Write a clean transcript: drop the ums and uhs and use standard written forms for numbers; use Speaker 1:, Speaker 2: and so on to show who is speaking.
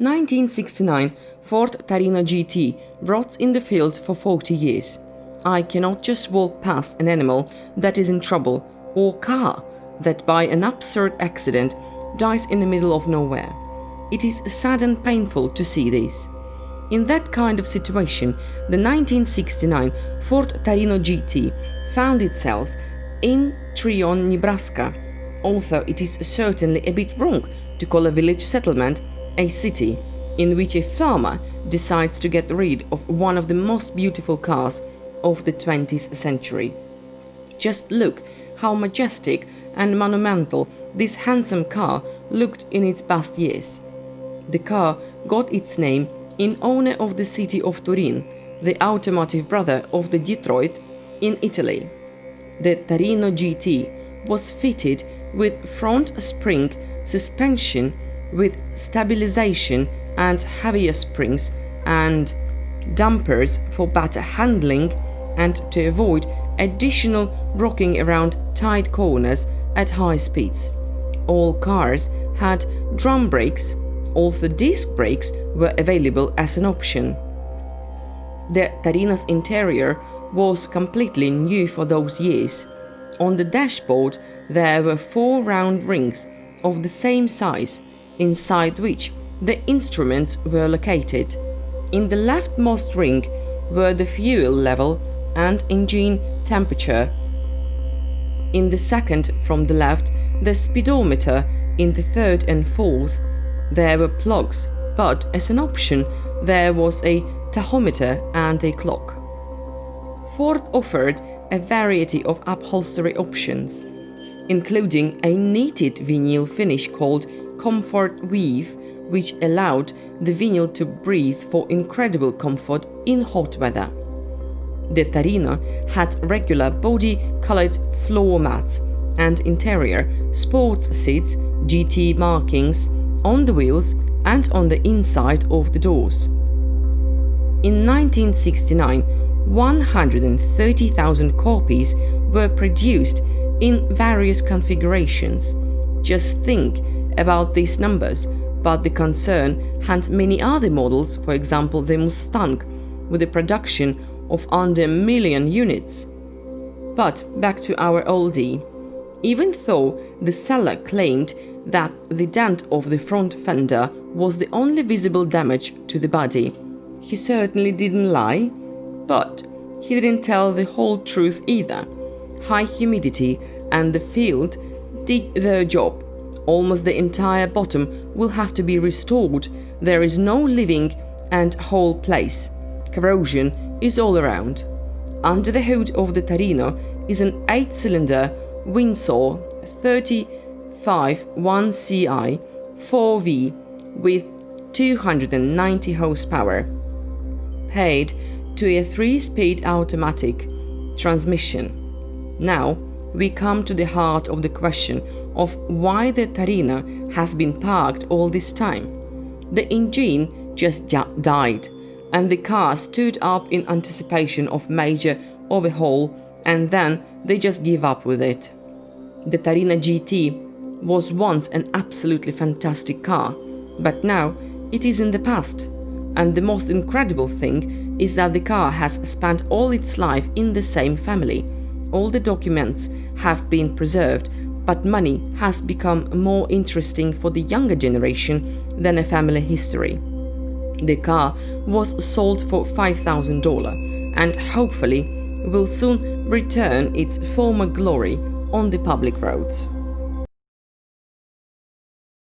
Speaker 1: 1969 Ford Torino GT rots in the field for 40 years. I cannot just walk past an animal that is in trouble or car that by an absurd accident dies in the middle of nowhere. It is sad and painful to see this. In that kind of situation, the 1969 Ford Torino GT found itself in Trion, Nebraska, although it is certainly a bit wrong to call a village settlement a city in which a farmer decides to get rid of one of the most beautiful cars of the 20th century. Just look how majestic and monumental this handsome car looked in its best years. The car got its name in honor of the city of Turin, the automotive brother of the Detroit in Italy. The Torino GT was fitted with front spring suspension with stabilization and heavier springs and dampers for better handling and to avoid additional rocking around tight corners at high speeds. All cars had drum brakes, although disc brakes were available as an option. The Torino's interior was completely new for those years. On the dashboard there were 4 round rings of the same size, inside which the instruments were located. In the leftmost ring were the fuel level and engine temperature. In the second from the left, the speedometer. In the third and fourth, there were plugs, but as an option, there was a tachometer and a clock. Ford offered a variety of upholstery options, including a knitted vinyl finish called Comfort Weave, which allowed the vinyl to breathe for incredible comfort in hot weather. The Torino had regular body-colored floor mats and interior sports seats, GT markings on the wheels and on the inside of the doors. In 1969, 130,000 copies were produced in various configurations. Just think about these numbers, but the concern had many other models, for example the Mustang, with a production of under a million units. But back to our oldie. Even though the seller claimed that the dent of the front fender was the only visible damage to the body, he certainly didn't lie, but he didn't tell the whole truth either. High humidity and the field did their job. Almost the entire bottom will have to be restored. There is no living and whole place. Corrosion is all around. Under the hood of the Torino is an 8-cylinder Windsor 35 1CI 4V with 290 horsepower, paired to a 3-speed automatic transmission. Now we come to the heart of the question of why the Torino has been parked all this time. The engine just died, and the car stood up in anticipation of major overhaul, and then they just give up with it. The Torino GT was once an absolutely fantastic car, but now it is in the past. And the most incredible thing is that the car has spent all its life in the same family. All the documents have been preserved, but money has become more interesting for the younger generation than a family history. The car was sold for $5,000 and hopefully will soon return its former glory on the public roads.